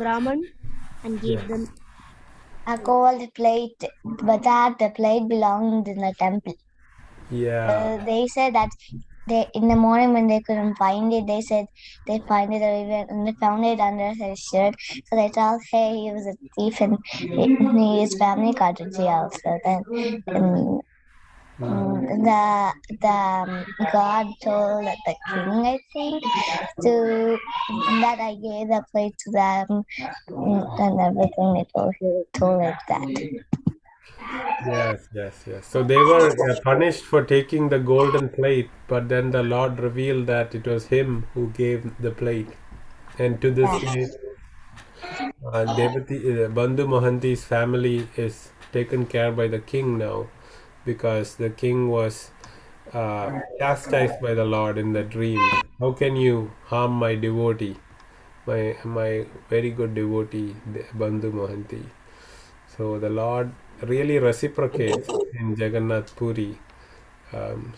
Brahman and gave Yes. them. A gold plate, but that the plate belonged in the temple. Yeah. They said that they in the morning when they couldn't find it, they said they find it and they found it under his shirt. So they thought, hey, he was a thief and his family got in jail. So then um, Mm. God told the king, I think, to that I gave the plate to them and everything. He told like that. Yes, yes, yes. So they were punished for taking the golden plate, but then the Lord revealed that it was him who gave the plate. And to this day, Bandhu Mohanty's family is taken care by the king now, because the king was chastised by the Lord in the dream. How can you harm my devotee, my very good devotee, Bandhu Mohanty? So the Lord really reciprocates in Jagannath Puri.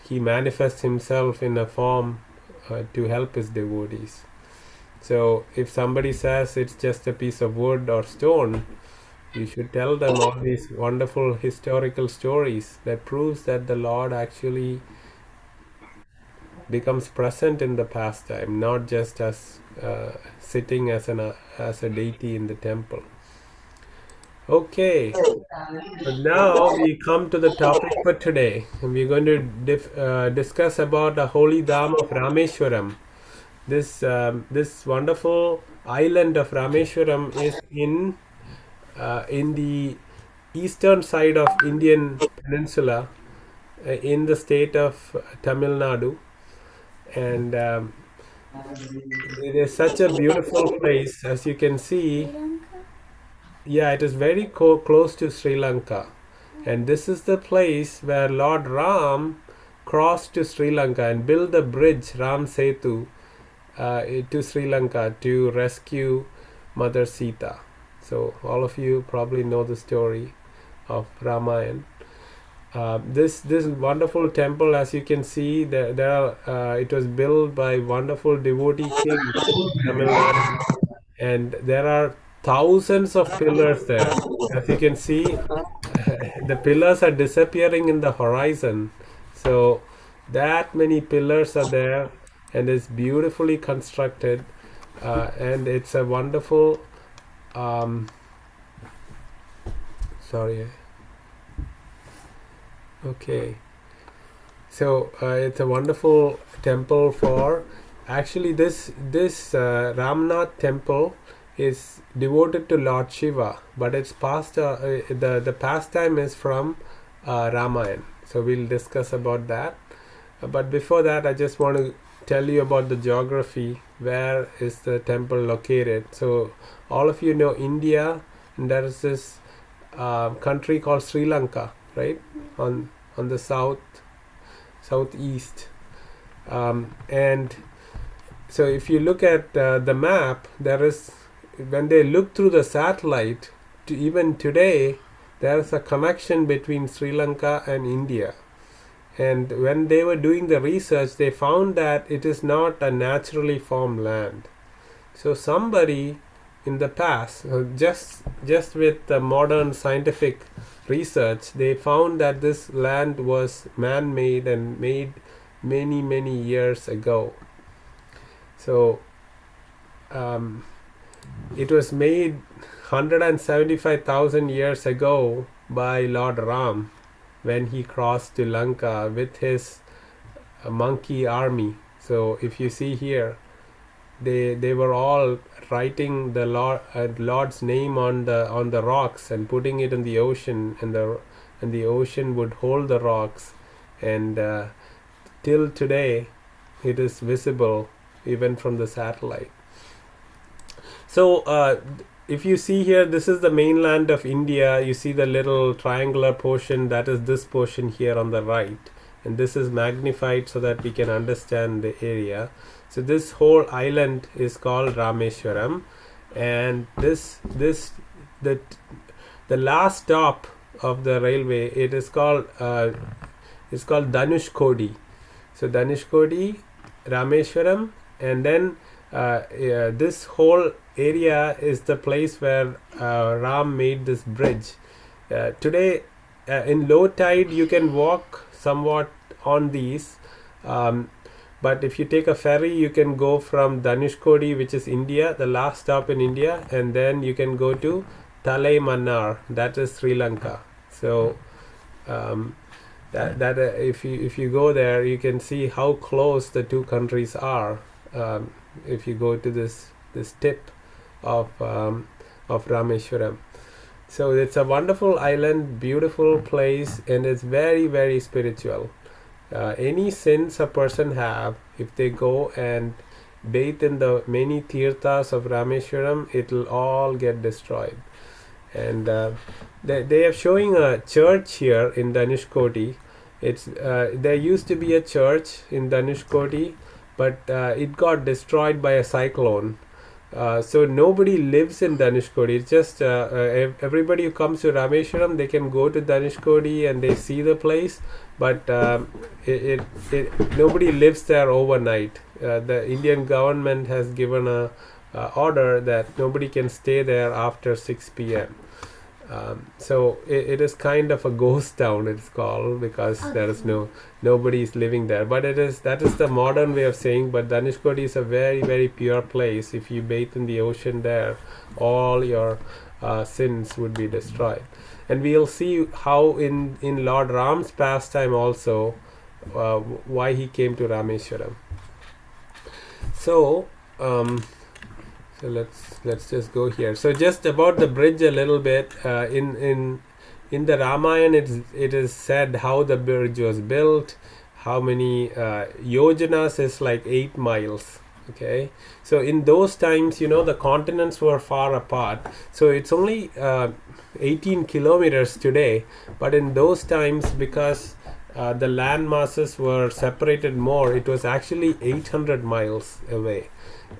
He manifests himself in a form to help his devotees. So if somebody says it's just a piece of wood or stone, you should tell them all these wonderful historical stories that proves that the Lord actually becomes present in the pastime, not just as sitting as a deity in the temple. Okay, so now we come to the topic for today, and we're going to discuss about the holy dham of Rameshwaram. This wonderful island of Rameshwaram is in the eastern side of Indian peninsula, in the state of Tamil Nadu, and it is such a beautiful place, as you can see. Yeah, it is very close to Sri Lanka, and this is the place where Lord Ram crossed to Sri Lanka and built the bridge Ram Setu to Sri Lanka to rescue Mother Sita. So all of you probably know the story of Ramayan. This wonderful temple, as you can see, it was built by wonderful devotee king Tamil Nadu, and there are thousands of pillars there. As you can see, the pillars are disappearing in the horizon. So that many pillars are there, and it's beautifully constructed, and it's a wonderful. Um, sorry. Okay. So it's a wonderful temple for. Actually, this Ramnath temple is devoted to Lord Shiva, but it's past the pastime is from Ramayan. So we'll discuss about that. But before that, I just want to tell you about the geography. Where is the temple located? So all of you know India, and there is this country called Sri Lanka, right? On the southeast, and so if you look at the map, there is, when they look through the satellite, to even today there is a connection between Sri Lanka and India. And when they were doing the research, they found that it is not a naturally formed land. So somebody in the past, just with the modern scientific research, they found that this land was man-made and made many years ago. So it was made 175,000 years ago by Lord Ram when he crossed to Lanka with his monkey army. So if you see here, they were all writing the Lord's name on the rocks and putting it in the ocean, and the ocean would hold the rocks, and till today it is visible even from the satellite. So if you see here, this is the mainland of India. You see the little triangular portion, that is this portion here on the right, and this is magnified so that we can understand the area. So this whole island is called Rameshwaram, and the last stop of the railway, it is called Dhanushkodi. So Dhanushkodi, Rameshwaram, and then this whole area is the place where Ram made this bridge. Today, in low tide, you can walk somewhat on these. But if you take a ferry, you can go from Dhanushkodi, which is India, the last stop in India, and then you can go to Talai Mannar, that is Sri Lanka. So if you go there, you can see how close the two countries are. If you go to this tip of Rameshwaram. So it's a wonderful island, beautiful place, and it's very, very spiritual. Any sins a person have, if they go and bathe in the many tirthas of Rameshwaram, it will all get destroyed. And they are showing a church here in Dhanushkodi. It's there used to be a church in Dhanushkodi, but it got destroyed by a cyclone. So nobody lives in Dhanushkodi. It's just everybody who comes to Rameshwaram, they can go to Dhanushkodi and they see the place, but nobody lives there overnight. The Indian government has given a order that nobody can stay there after 6 p.m. So it is kind of a ghost town, it's called, because there is nobody is living there. But that is the modern way of saying. But Dhanushkodi is a very, very pure place. If you bathe in the ocean there, all your sins would be destroyed. And we'll see how in Lord Ram's pastime also why he came to Rameshwaram. So let's just go here. So just about the bridge a little bit. In the Ramayana, it is said how the bridge was built. How many yojanas is like 8 miles. Okay, so in those times, the continents were far apart. So it's only 18 kilometers today, but in those times, because the land masses were separated more, it was actually 800 miles away.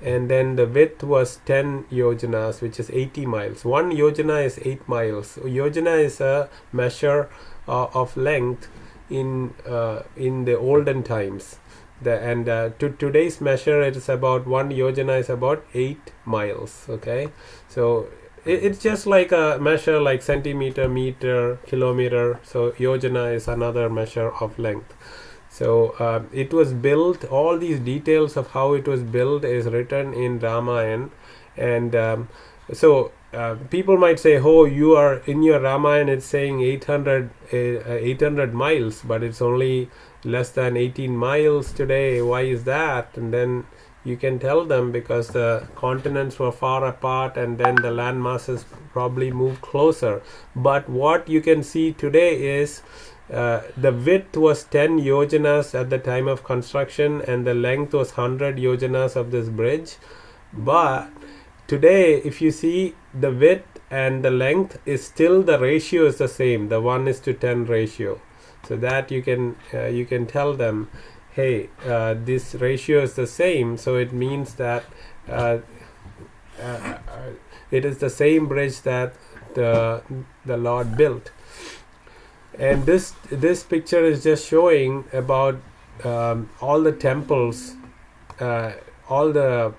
And then the width was 10 yojanas, which is 80 miles. 1 yojana is 8 miles. Yojana is a measure of length in the olden times. To today's measure, it is about 1 yojana is about 8 miles. Okay, so it's just like a measure like centimeter, meter, kilometer. So yojana is another measure of length. So it was built, all these details of how it was built is written in Ramayana. And so people might say, oh, you are in your Ramayana, it's saying 800 miles, but it's only less than 18 miles today. Why is that? And then you can tell them, because the continents were far apart and then the land masses probably moved closer. But what you can see today is the width was 10 yojanas at the time of construction, and the length was 100 yojanas of this bridge. But today, if you see, the width and the length is still, the ratio is the same, the 1:10 ratio. So that you can tell them, hey, this ratio is the same, so it means that it is the same bridge that the Lord built. And this picture is just showing about all the temples, all the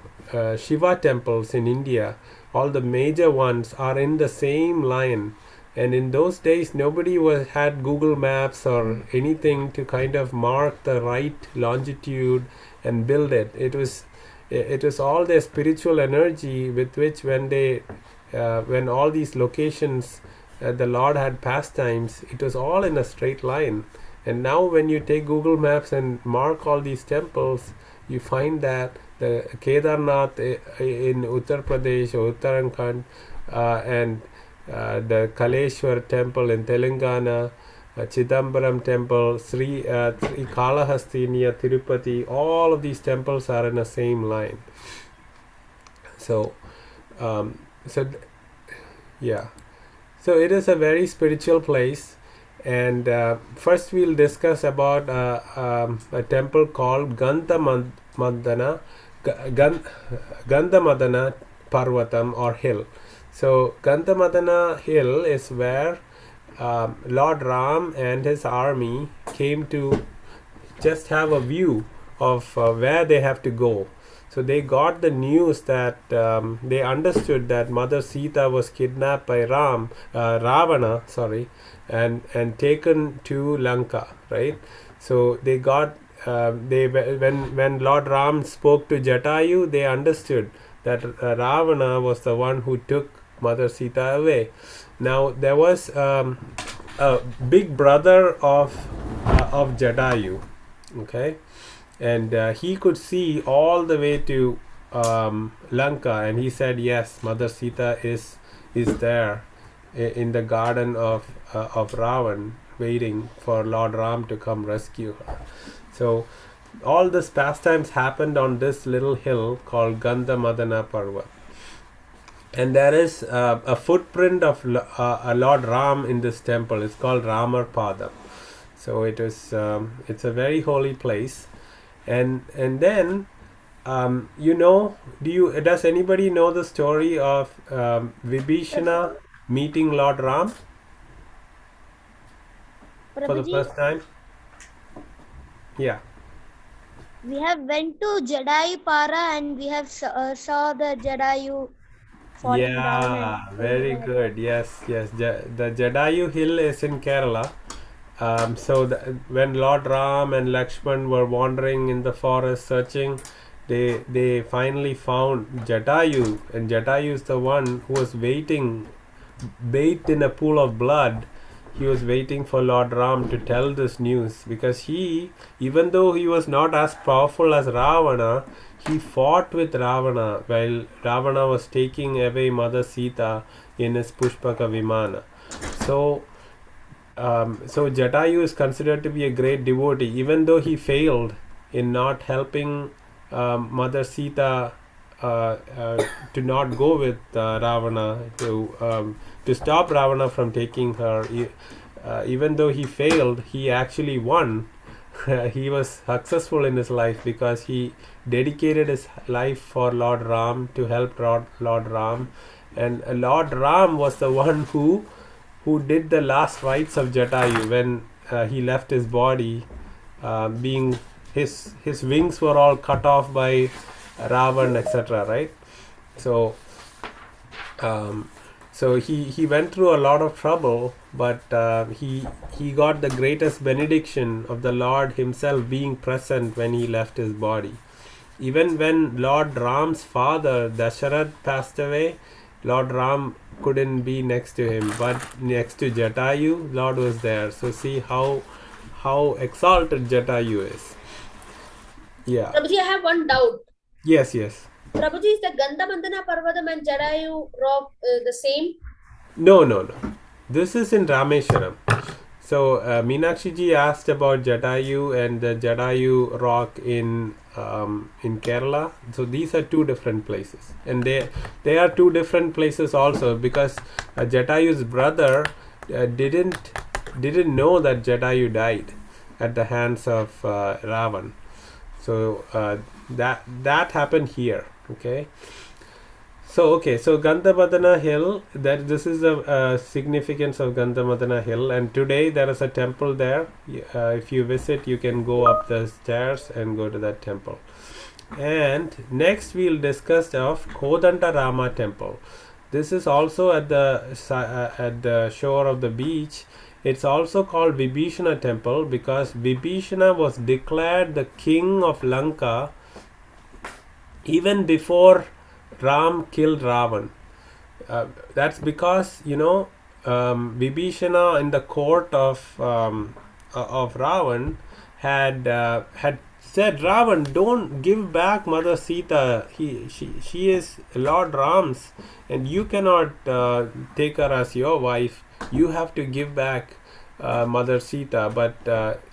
Shiva temples in India. All the major ones are in the same line. And in those days, nobody had Google Maps or anything to kind of mark the right longitude and build it. It was all their spiritual energy with which when all these locations the Lord had pastimes, it was all in a straight line. And now when you take Google Maps and mark all these temples, you find that the Kedarnath in Uttar Pradesh or Uttarakhand and the Kaleshwar temple in Telangana, Chidambaram temple, Sri Kalahasti near Tirupati, all of these temples are in the same line. So So it is a very spiritual place. And first we'll discuss about a temple called Gandhamadana Parvatam or hill. So Gandhamadana hill is where Lord Ram and his army came to just have a view of where they have to go. So they got the news that they understood that Mother Sita was kidnapped by Ravana, and taken to Lanka, right? So they got they when Lord Ram spoke to Jatayu, they understood that Ravana was the one who took Mother Sita away. Now there was a big brother of Jatayu, okay, and he could see all the way to Lanka, and he said, yes, Mother Sita is there in the garden of Ravan, waiting for Lord Ram to come rescue her. So all this pastimes happened on this little hill called Gandha Madana Parvat. And there is a footprint of Lord Ram in this temple. It's called Ramar Padam. So it's a very holy place. And then does anybody know the story of Vibhishana meeting Lord Ram for the Prabhuji, first time? Yeah. we have went to Jadayu Para and we have saw the Jadayu falling down. Yeah, very good. Yes. The Jadayu Hill is in Kerala. When Lord Ram and Lakshman were wandering in the forest searching, they finally found Jatayu, and Jatayu is the one who was waiting, bathed in a pool of blood. He was waiting for Lord Ram to tell this news, because even though he was not as powerful as Ravana, he fought with Ravana while Ravana was taking away Mother Sita in his Pushpaka Vimana. So Jatayu is considered to be a great devotee, even though he failed in not helping Mother Sita to not go with Ravana, to stop Ravana from taking her. Even though he failed, he actually won. He was successful in his life because he dedicated his life for Lord Ram, to help Lord Ram, and Lord Ram was the one who did the last rites of Jatayu when he left his body, being his wings were all cut off by Ravan, etc. Right? So he went through a lot of trouble, but he got the greatest benediction of the Lord himself being present when he left his body. Even when Lord Ram's father Dasharath passed away, Lord Ram couldn't be next to him, but next to Jatayu, Lord was there. So see how exalted Jatayu is. Yeah. Prabhuji, I have one doubt. Yes. Prabhuji, is the Gandhamandana Parvatam and Jadayu rock the same? No. This is in Rameshwaram. So Meenakshi ji asked about Jatayu and the Jatayu rock in Kerala. So these are two different places, and they are two different places also, because Jatayu's brother didn't know that Jatayu died at the hands of Ravan. So that happened here. Okay. So Gandhamadana Hill, this is the significance of Gandhamadana Hill, and today there is a temple there. If you visit, you can go up the stairs and go to that temple. And next we'll discuss of Kodanta Rama temple. This is also at the shore of the beach. It's also called Vibhishana temple because Vibhishana was declared the king of Lanka even before Ram killed Ravan. That's because Vibhishana in the court of Ravan had said, Ravan, don't give back Mother Sita. She is Lord Ram's, and you cannot take her as your wife. You have to give back Mother Sita. But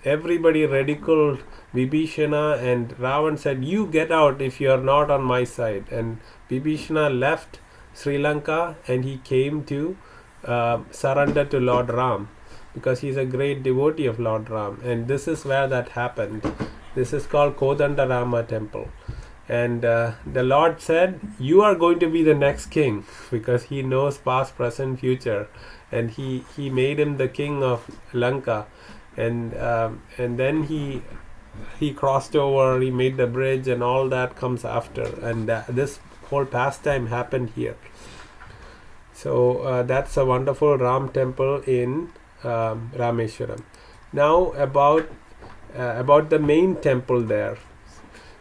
everybody ridiculed Vibhishana, and Ravan said, you get out if you are not on my side. And Vibhishana left Sri Lanka and he came to surrender to Lord Ram, because he is a great devotee of Lord Ram. And this is where that happened. This is called Kodanta Rama temple. And the Lord said, you are going to be the next king, because he knows past, present, future. And he made him the king of Lanka. And then he he crossed over, he made the bridge, and all that comes after. And this whole pastime happened here. So that's a wonderful Ram temple in Rameshwaram. Now about the main temple there.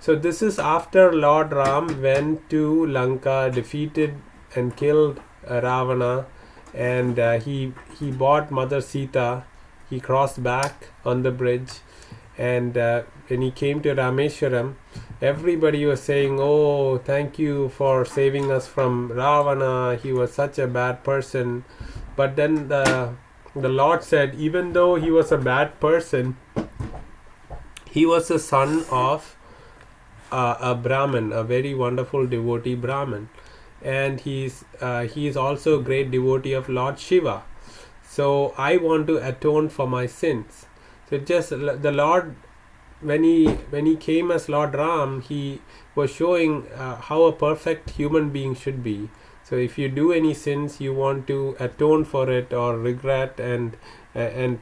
So this is after Lord Ram went to Lanka, defeated and killed Ravana, and he bought Mother Sita. He crossed back on the bridge, and when he came to Rameshwaram, everybody was saying, "Oh, thank you for saving us from Ravana. He was such a bad person." But then the Lord said, even though he was a bad person, he was the son of a Brahmin, a very wonderful devotee Brahmin, and he is also a great devotee of Lord Shiva. So I want to atone for my sins. So just the Lord, when he came as Lord Ram, he was showing how a perfect human being should be. So if you do any sins, you want to atone for it or regret and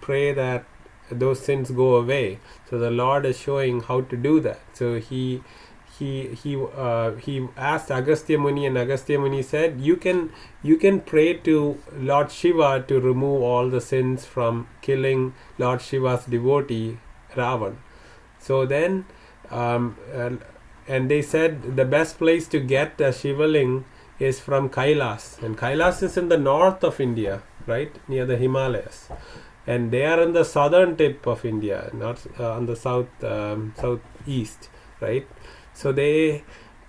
pray that those sins go away. So the Lord is showing how to do that. So he asked Agastya Muni, and Agastya Muni said, you can pray to Lord Shiva to remove all the sins from killing Lord Shiva's devotee Ravan. So then and they said the best place to get a Shivaling is from Kailas, and Kailas is in the north of India, right, near the Himalayas, and they are in the southern tip of India, not on the southeast, right? So they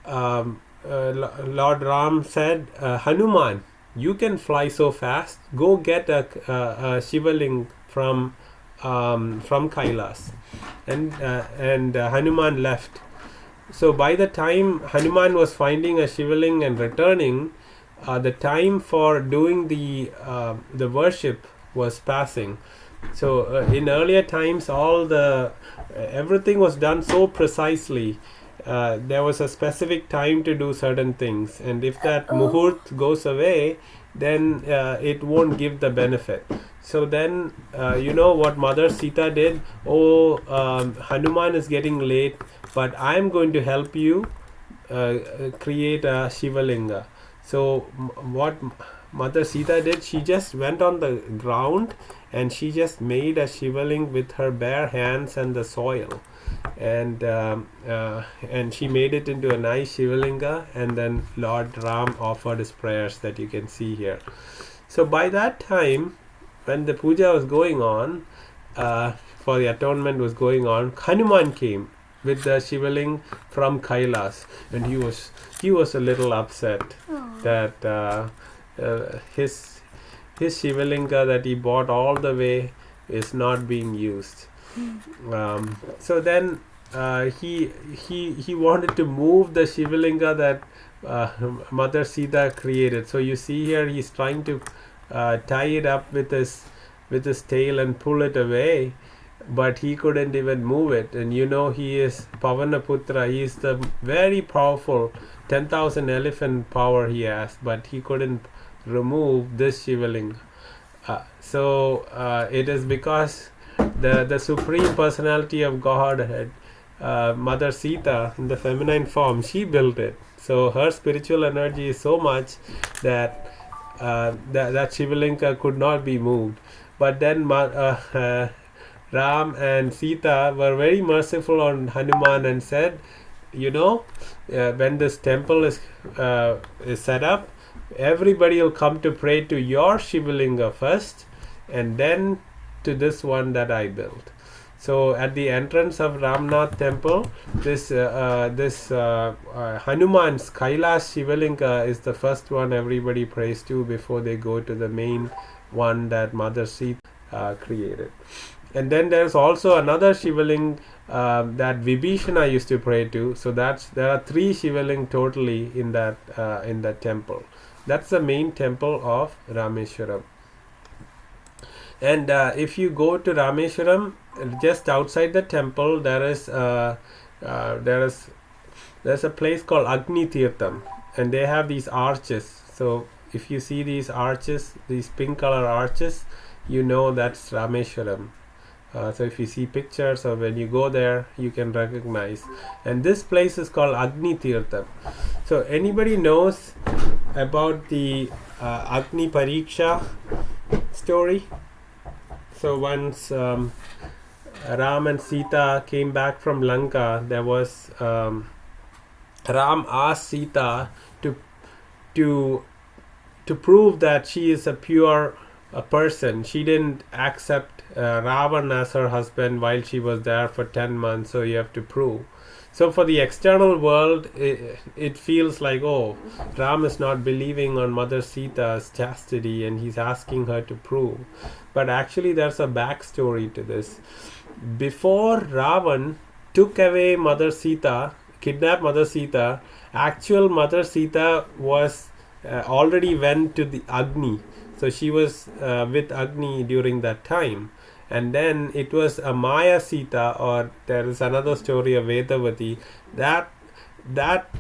Lord Ram said, Hanuman, you can fly so fast, go get a Shivaling from Kailas, and Hanuman left. So by the time Hanuman was finding a Shivaling and returning, the time for doing the worship was passing. So in earlier times, everything was done so precisely. There was a specific time to do certain things, and if that muhurt goes away, then it won't give the benefit. So then you know what Mother Sita did? Hanuman is getting late, but I'm going to help you create a Shivalinga. So what Mother Sita did, she just went on the ground and she just made a Shivaling with her bare hands and the soil, and she made it into a nice Shivalinga, and then Lord Ram offered his prayers that you can see here. So by that time, when the puja was going on, for the atonement was going on, Hanuman came with the Shivaling from Kailas, and he was a little upset that his Shivalinga that he bought all the way is not being used. So then he wanted to move the Shivalinga that Mother Sita created. So you see here he's trying to tie it up with his tail and pull it away, but he couldn't even move it. And you know, he is Pavanaputra, he is the very powerful 10,000 elephant power he has, but he couldn't remove this Shivaling. So it is because the Supreme Personality of Godhead, Mother Sita in the feminine form, she built it. So her spiritual energy is so much that that Shivalinga could not be moved. But then Ram and Sita were very merciful on Hanuman and said, you know, when this temple is set up, everybody will come to pray to your Shivalinga first, and then to this one that I built. So at the entrance of Ramnath temple, this Hanuman's Kailas Shivalinga is the first one everybody prays to before they go to the main one that Mother Sita created. And then there's also another Shivaling that Vibhishana used to pray to. So there are 3 Shivaling totally in that temple. That's the main temple of Rameshwaram. And if you go to Rameshwaram, just outside the temple, there's a place called Agni Tirtham, and they have these arches. So if you see these arches, these pink color arches, you know that's Rameshwaram. So if you see pictures or when you go there, you can recognize. And this place is called Agni Tirtham. So anybody knows about the Agni Pariksha story? So once Ram and Sita came back from Lanka, there was Ram asked Sita to to to prove that she is a pure person. She didn't accept Ravan as her husband while she was there for 10 months, so you have to prove. So for the external world, it feels like, oh, Ram is not believing on Mother Sita's chastity and he's asking her to prove. But actually there's a backstory to this. Before Ravan took away Mother Sita, kidnapped Mother Sita, actual Mother Sita was already went to the Agni. So she was with Agni during that time. And then it was a Maya Sita, or there is another story of Vedavati. That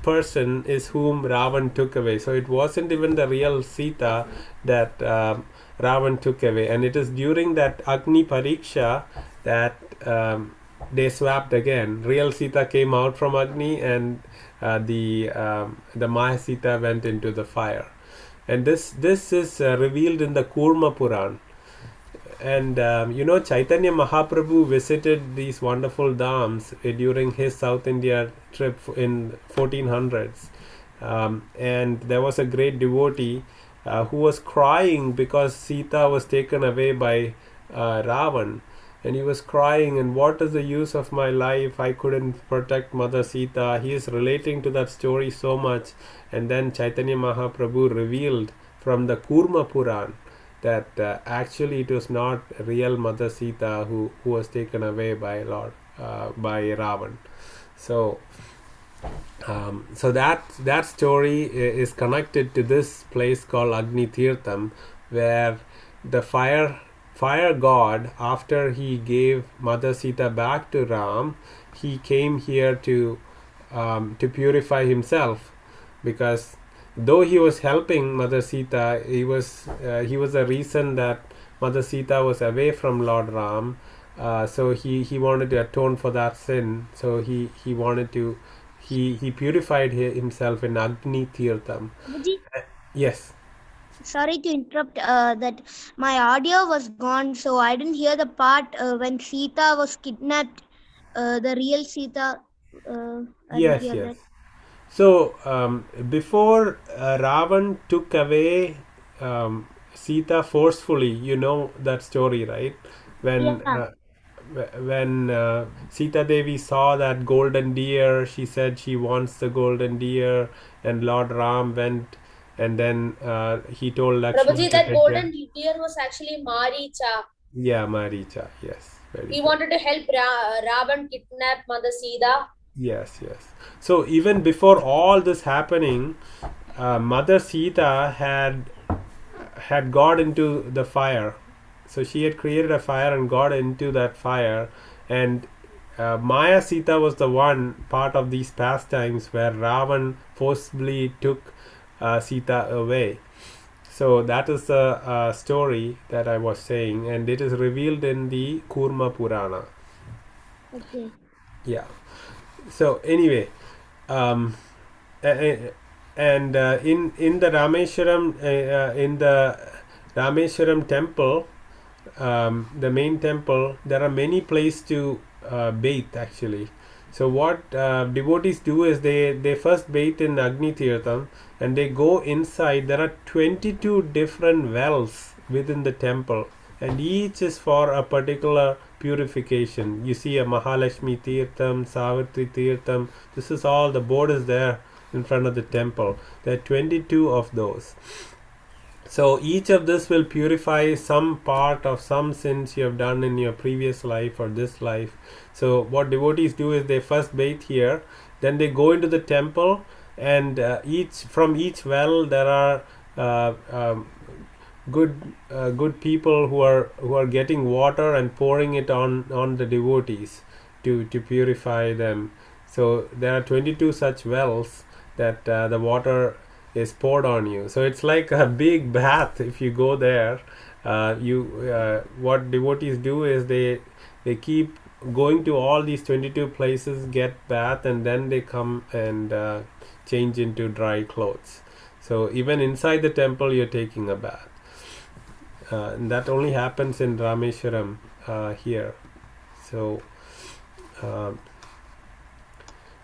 person is whom Ravan took away. So it wasn't even the real Sita that Ravan took away. And it is during that Agni Pariksha that they swapped again. Real Sita came out from Agni, and the Maya Sita went into the fire. And this is revealed in the Kurma Puran. And Chaitanya Mahaprabhu visited these wonderful dhams during his South India trip in 1400s. And there was a great devotee who was crying because Sita was taken away by Ravan. And he was crying, and what is the use of my life? I couldn't protect Mother Sita. He is relating to that story so much. And then Chaitanya Mahaprabhu revealed from the Kurma Puran that actually it was not real Mother Sita who was taken away by by Ravan. So that story is connected to this place called Agni Tirtham, where the fire god, after he gave Mother Sita back to Ram, he came here to purify himself, because though he was helping Mother Sita, he was the reason that Mother Sita was away from Lord Ram. So he wanted to atone for that sin. So he wanted to he purified himself in Agni Tirtham. Yes. Sorry to interrupt. That my audio was gone, so I didn't hear the part when Sita was kidnapped. The real Sita. I didn't hear that. So before Ravan took away Sita forcefully, you know that story, right? When Sita Devi saw that golden deer, she said she wants the golden deer, and Lord Ram went, and then he told Lakshmana. Prabhuji, that golden deer was actually Maricha. Yeah, Maricha. Yes. He wanted to help Ravan kidnap Mother Sita. Yes. So even before all this happening, Mother Sita had got into the fire. So she had created a fire and got into that fire. And Maya Sita was the one part of these pastimes where Ravan forcibly took Sita away. So that is the story that I was saying, and it is revealed in the Kurma Purana. Okay. Yeah. So anyway, and in the Rameshwaram temple, the main temple, there are many places to bathe actually. So what devotees do is they first bathe in Agni Tirtham, and they go inside. There are 22 different wells within the temple, and each is for a particular purification. You see a Mahalakshmi Tirtham, Savitri Tirtham. This is all, the board is there in front of the temple. There are 22 of those. So each of this will purify some part of some sins you have done in your previous life or this life. So what devotees do is they first bathe here, then they go into the temple, and from each well there are good people who are getting water and pouring it on the devotees to purify them. So there are 22 such wells that the water is poured on you. So it's like a big bath if you go there. what devotees do is they keep going to all these 22 places, get bath, and then they come and change into dry clothes. So even inside the temple, you're taking a bath. And that only happens in Rameshwaram here. So, uh,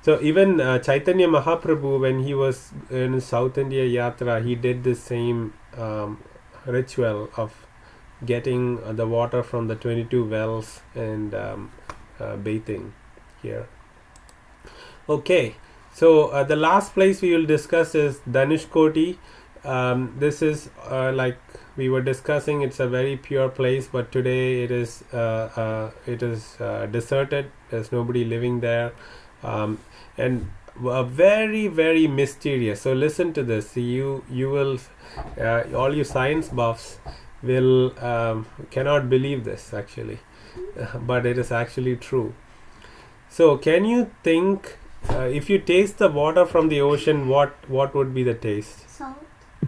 so even Chaitanya Mahaprabhu, when he was in South India Yatra, he did the same ritual of getting the water from the 22 wells and bathing here. Okay, so the last place we will discuss is Dhanushkoti. This is like we were discussing. It's a very pure place, but today it is deserted. There's nobody living there, and very very mysterious. So listen to this. You will all you science buffs will cannot believe this actually, but it is actually true. So can you think if you taste the water from the ocean, what would be the taste? Salt.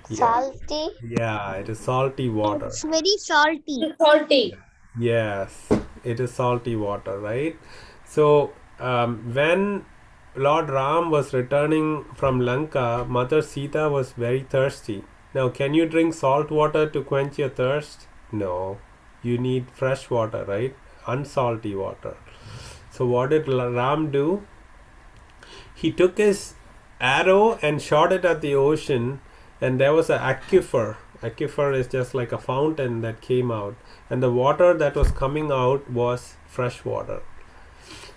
Yeah. Salty. Yeah, it is salty water. It's very salty. Salty. Yes, it is salty water, right? So when Lord Ram was returning from Lanka, Mother Sita was very thirsty. Now, can you drink salt water to quench your thirst? No, you need fresh water, right? Unsalty water. So what did Ram do? He took his arrow and shot it at the ocean, and there was an aquifer. Aquifer is just like a fountain that came out, and the water that was coming out was fresh water,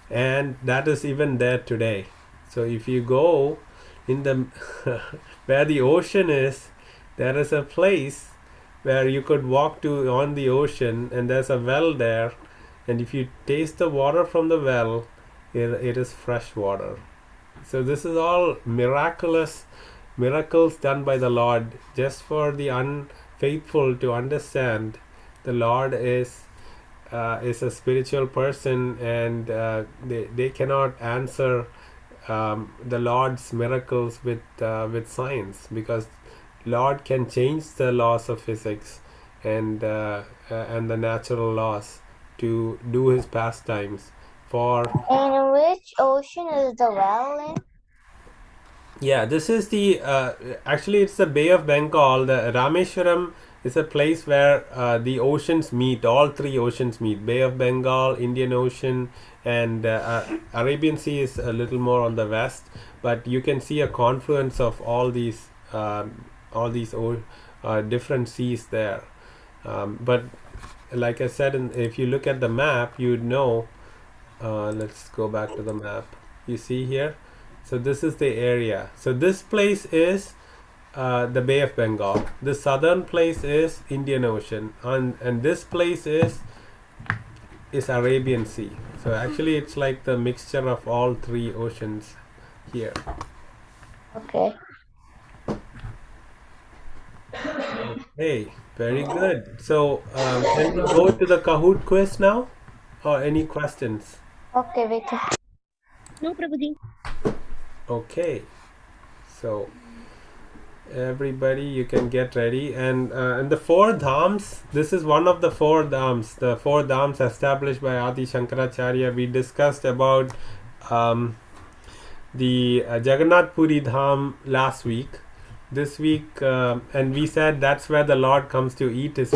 and that is even there today. So if you go in the where the ocean is, there is a place where you could walk to on the ocean, and there's a well there, and if you taste the water from the well, it is fresh water. So this is all miracles done by the Lord, just for the unfaithful to understand the Lord is a spiritual person, and they cannot answer the Lord's miracles with science, because Lord can change the laws of physics and the natural laws to do his pastimes for. And which ocean is the well in? Yeah, this is the actually it's the Bay of Bengal. The Rameshwaram is a place where the oceans meet. All three oceans meet: Bay of Bengal, Indian Ocean, and Arabian Sea is a little more on the west. But you can see a confluence of all these different seas there. But like I said, if you look at the map, you'd know. Let's go back to the map. You see here. So this is the area. So this place is the Bay of Bengal. The southern place is Indian Ocean, and this place is Arabian Sea. So actually, it's like the mixture of all three oceans here. Okay. Hey, very good. So can we go to the Kahoot quiz now, or any questions? Okay, wait. No, Prabhuji. Okay, so everybody, you can get ready, and the four dhams. This is one of the four dhams. The four dhams established by Adi Shankaracharya. We discussed about the Jagannath Puri Dham last week. This week, and we said that's where the Lord comes to eat his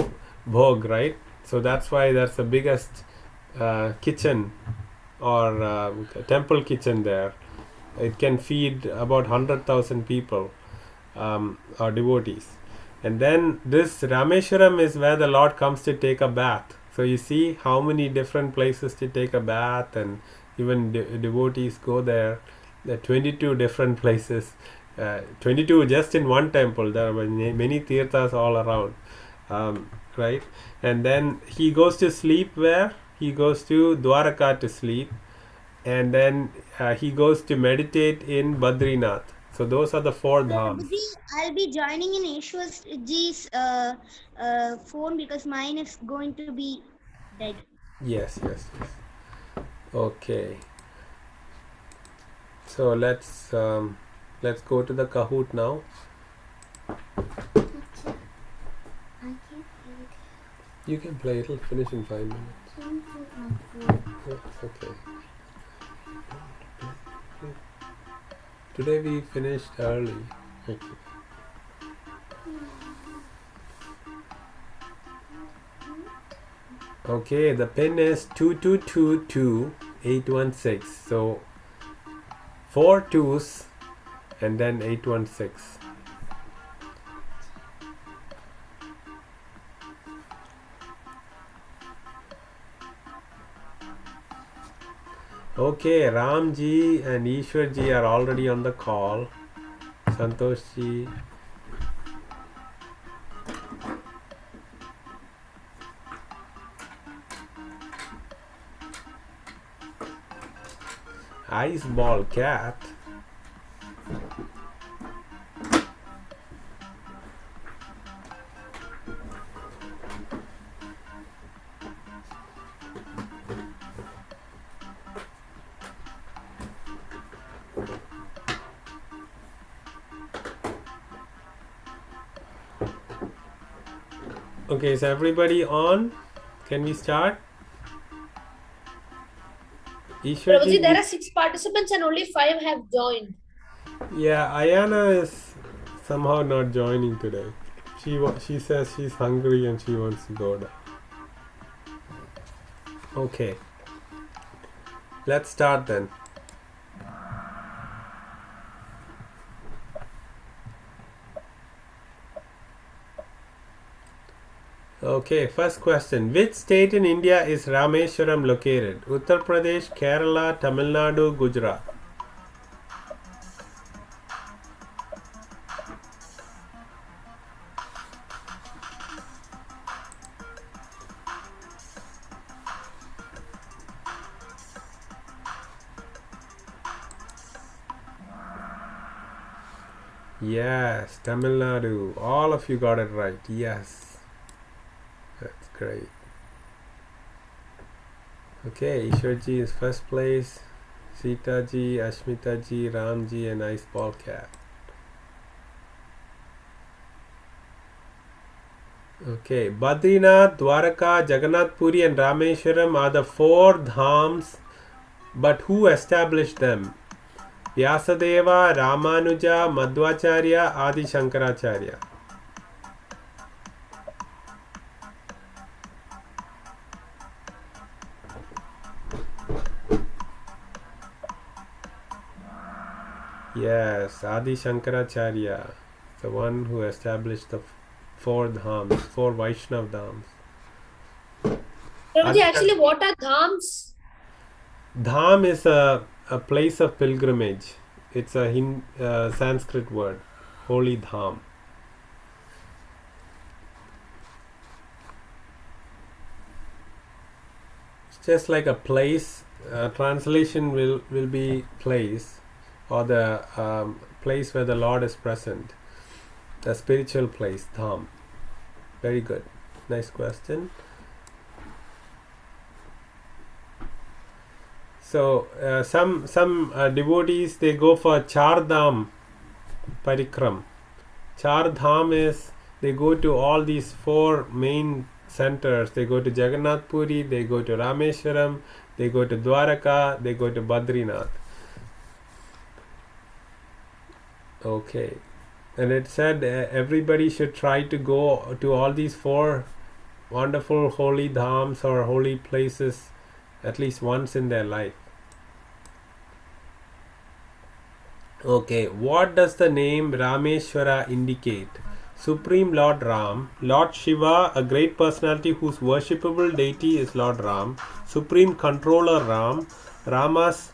bhog, right? So that's why that's the biggest kitchen or temple kitchen there. It can feed about 100,000 people or devotees. And then this Rameshwaram is where the Lord comes to take a bath. So you see how many different places to take a bath, and even devotees go there. There are 22 different places. 22 just in one temple. There are many tirthas all around, right? And then he goes to sleep where? He goes to Dwaraka to sleep, and then he goes to meditate in Badrinath. So those are the four dhams. Prabhuji, I'll be joining in Ishwarji's phone because mine is going to be dead. Yes. Okay. So let's go to the Kahoot now. You can play. It'll finish in 5 minutes. Yeah, okay. Today we finished early. Okay. Okay, the pin is 2222816. So 4 twos and then 816. Okay, Ramji and Ishwarji are already on the call. Santoshji. Ice ball cat. Okay, is everybody on? Can we start? Prabhuji, there Ishwarji. are 6 participants and only 5 have joined. Yeah, Ayana is somehow not joining today. She says she's hungry and she wants to go down. Okay, let's start then. Okay, first question. Which state in India is Rameshwaram located? Uttar Pradesh, Kerala, Tamil Nadu, Gujarat. Yes, Tamil Nadu. All of you got it right. Yes. That's great. Okay, Ishwarji is first place. Sitaji, Ashmitaji, Ramji, and Ice Ball Cat. Okay, Badrinath, Dwaraka, Jagannath Puri, and Rameshwaram are the 4 dhams, but who established them? Vyasadeva, Ramanuja, Madhvacharya, Adi Shankaracharya. Yes, Adi Shankaracharya, the one who established the 4 dhams, 4 Vaishnav dhams. Prabhuji, actually, what are dhams? Dham is a place of pilgrimage. It's a Sanskrit word, holy dham. It's just like a place. Translation will be place, or the place where the Lord is present. The spiritual place, dham. Very good. Nice question. So some devotees, they go for Char Dham Parikram. Char Dham is they go to all these 4 main centers. They go to Jagannath Puri, they go to Rameshwaram, they go to Dwaraka, they go to Badrinath. Okay. And it said everybody should try to go to all these 4 wonderful holy dhams or holy places at least once in their life. Okay, what does the name Rameshwara indicate? Supreme Lord Ram, Lord Shiva, a great personality whose worshipable deity is Lord Ram, Supreme Controller Ram, Rama's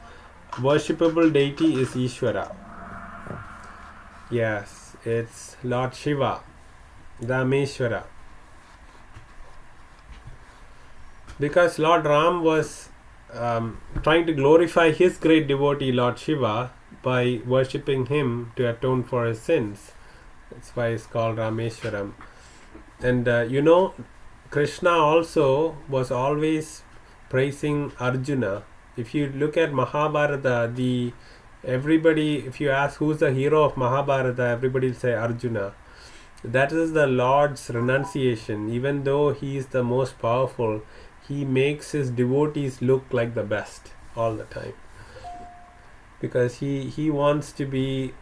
worshipable deity is Ishvara. Yes, it's Lord Shiva, Rameshwara. Because Lord Ram was trying to glorify his great devotee Lord Shiva by worshipping him to atone for his sins. That's why it's called Rameshwaram. And Krishna also was always praising Arjuna. If you look at Mahabharata, if you ask who's the hero of Mahabharata, everybody will say Arjuna. That is the Lord's renunciation. Even though He is the most powerful, He makes His devotees look like the best all the time, because He wants to be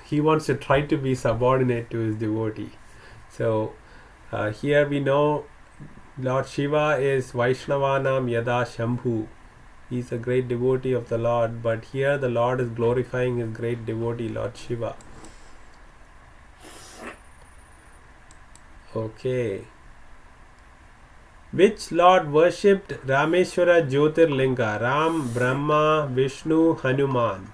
He wants to try to be subordinate to His devotee. So here we know Lord Shiva is Vaishnavanam Yada Shambhu. He is a great devotee of the Lord, but here the Lord is glorifying His great devotee Lord Shiva. Okay. Which Lord worshipped Rameshwara Jyotirlinga? Ram, Brahma, Vishnu, Hanuman.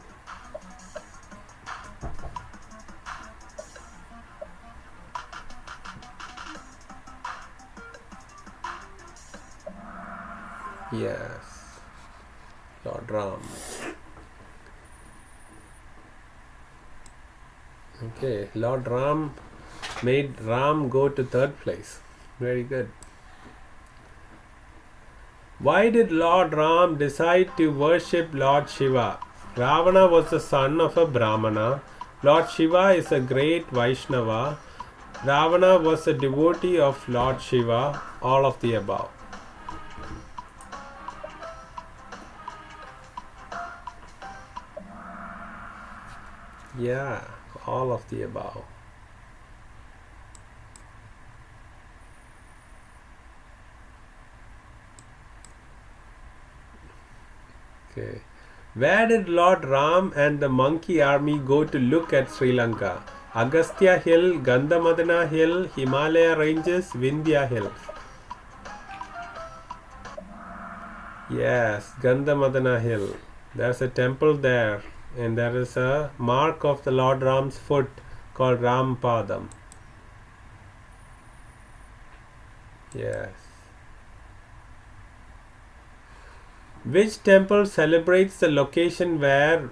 Yes, Lord Ram. Okay, Lord Ram made Ram go to third place. Very good. Why did Lord Ram decide to worship Lord Shiva? Ravana was the son of a Brahmana. Lord Shiva is a great Vaishnava. Ravana was a devotee of Lord Shiva. All of the above. Yeah, all of the above. Okay. Where did Lord Ram and the monkey army go to look at Sri Lanka? Agastya Hill, Gandhamadana Hill, Himalaya Ranges, Vindhya Hills. Yes, Gandhamadana Hill. There's a temple there, and there is a mark of the Lord Ram's foot called Rampadam. Yes. Which temple celebrates the location where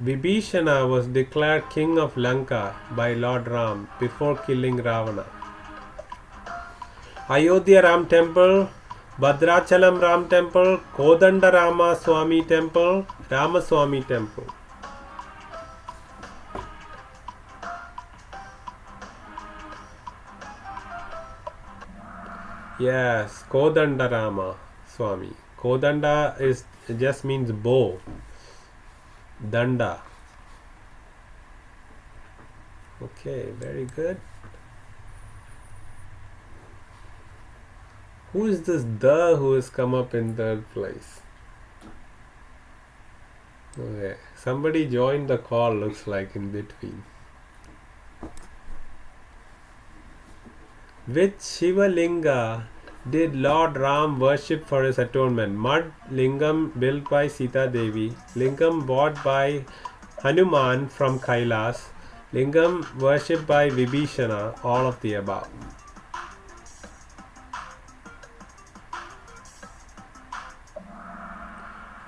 Vibhishana was declared king of Lanka by Lord Ram before killing Ravana? Ayodhya Ram Temple, Bhadrachalam Ram Temple, Kodanda Rama Swami Temple, Ramaswamy Temple. Yes, Kodanda Rama Swami. Kodanda is just means bow. Danda. Okay, very good. Who is this the who has come up in third place? Okay, somebody joined the call, looks like, in between. Which Shiva Linga did Lord Ram worship for his atonement? Mud Lingam built by Sita Devi, Lingam bought by Hanuman from Kailas, Lingam worshipped by Vibhishana, all of the above.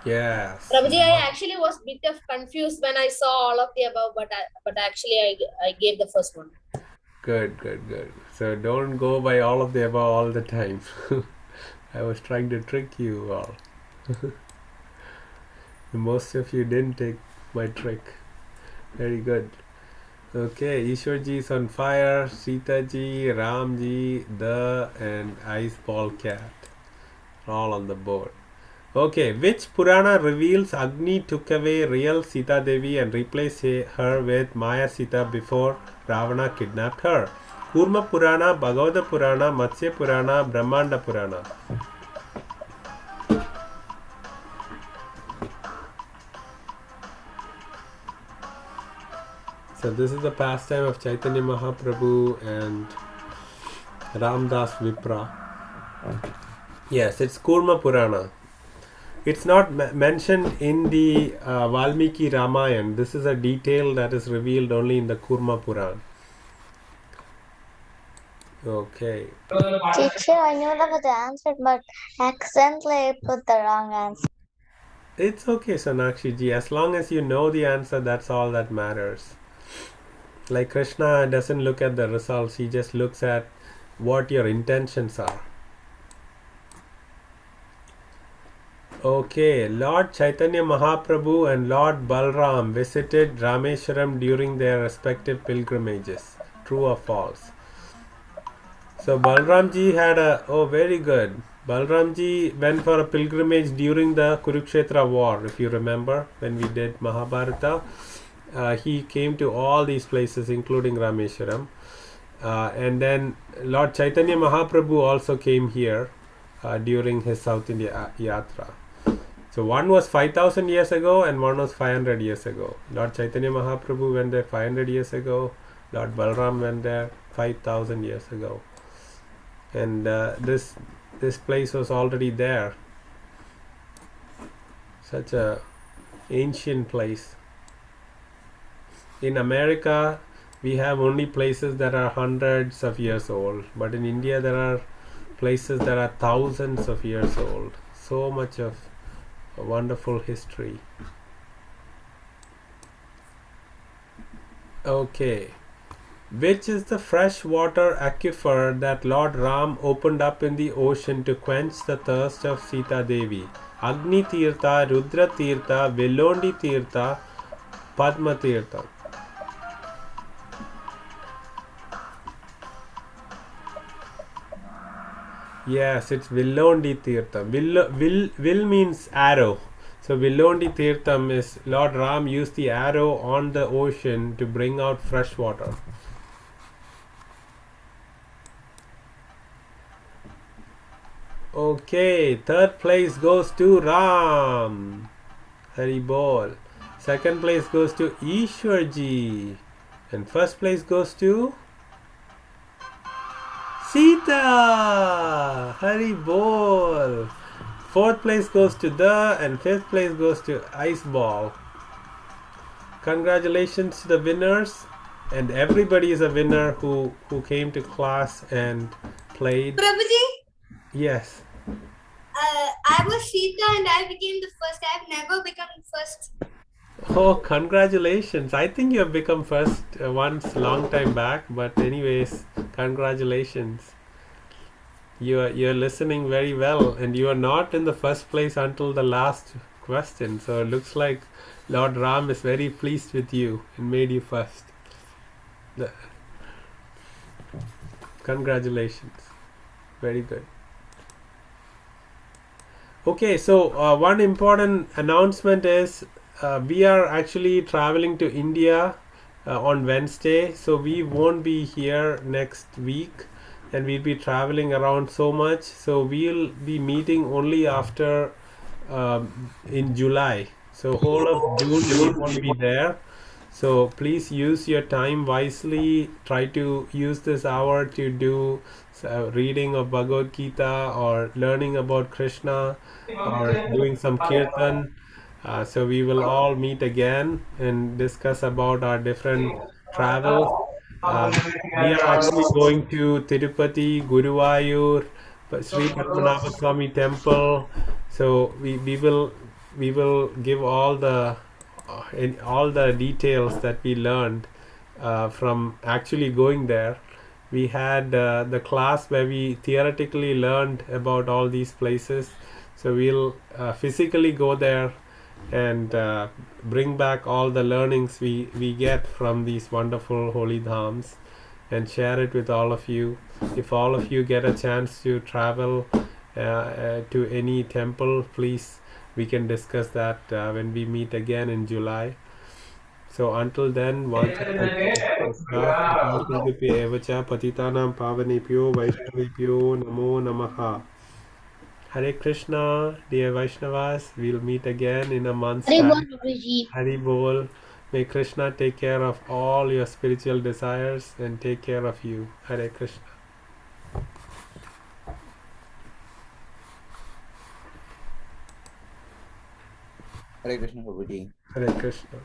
Yes. Prabhuji, I actually was a bit of confused when I saw all of the above, but actually I gave the first one. Good. So don't go by all of the above all the time. I was trying to trick you all. Most of you didn't take my trick. Very good. Okay, Ishwarji is on fire, Sitaji, Ramji, and Ice Ball Cat all on the board. Okay, which Purana reveals Agni took away real Sita Devi and replaced her with Maya Sita before Ravana kidnapped her? Kurma Purana, Bhagavata Purana, Matsya Purana, Brahmanda Purana. So this is the pastime of Chaitanya Mahaprabhu and Ramdas Vipra. Yes, it's Kurma Purana. It's not mentioned in the Valmiki Ramayana. This is a detail that is revealed only in the Kurma Purana. Okay. Teacher, I knew that was the answer, but accidentally put the wrong answer. It's okay, Sonakshi ji. As long as you know the answer, that's all that matters. Like Krishna doesn't look at the results, he just looks at what your intentions are. Okay, Lord Chaitanya Mahaprabhu and Lord Balram visited Rameshwaram during their respective pilgrimages. true or false? So Balramji had a, oh, very good. Balramji went for a pilgrimage during the Kurukshetra war, if you remember, when we did Mahabharata. He came to all these places, including Rameshwaram. And then Lord Chaitanya Mahaprabhu also came here during his South India Yatra. So one was 5,000 years ago and one was 500 years ago. Lord Chaitanya Mahaprabhu went there 500 years ago. Lord Balram went there 5,000 years ago. And this place was already there. Such a ancient place. In America, we have only places that are hundreds of years old, but in India there are places that are thousands of years old. So much of a wonderful history. Okay. Which is the freshwater aquifer that Lord Ram opened up in the ocean to quench the thirst of Sita Devi? Agni Tirtha, Rudra Tirtha, Velondi Tirtha, Padma Tirtha. Yes, it's Velondi Tirtham. Vil means arrow. So Velondi Tirtham is Lord Ram used the arrow on the ocean to bring out fresh water. Okay, third place goes to Ram. Hari Bol. Second place goes to Ishwarji. And first place goes to Sita. Hari Bol. Fourth place goes to the, and fifth place goes to Ice Ball. Congratulations to the winners, and everybody is a winner who came to class and played. Prabhuji, Yes. I was Sita and I became the first. I've never become first. Oh, congratulations. I think you have become first once long time back, but anyways, congratulations. You're listening very well, and you are not in the first place until the last question. So it looks like Lord Ram is very pleased with you and made you first. Congratulations. Very good. Okay, so one important announcement is we are actually traveling to India on Wednesday, so we won't be here next week, and we'll be traveling around so much, so we'll be meeting only after in July. So whole of June we won't be there. So please use your time wisely. Try to use this hour to do reading of Bhagavad Gita or learning about Krishna or doing some kirtan. So we will all meet again and discuss about our different travels. We are actually going to Tirupati, Guruvayur, Sri Padmanabha Swami Temple. So we will give all the in all the details that we learned from actually going there. We had the class where we theoretically learned about all these places. So we'll physically go there and bring back all the learnings we get from these wonderful holy dhams and share it with all of you. If all of you get a chance to travel to any temple, please, we can discuss that when we meet again in July. So until then, patitanam pavanebhyo vaishnavebhyo namo namaha. Hare Krishna, dear Vaishnavas. We'll meet again in a month's time. Hari Bol. May Krishna take care of all your spiritual desires and take care of you. Hare Krishna. Hare Krishna, Prabhuji. Hare Krishna.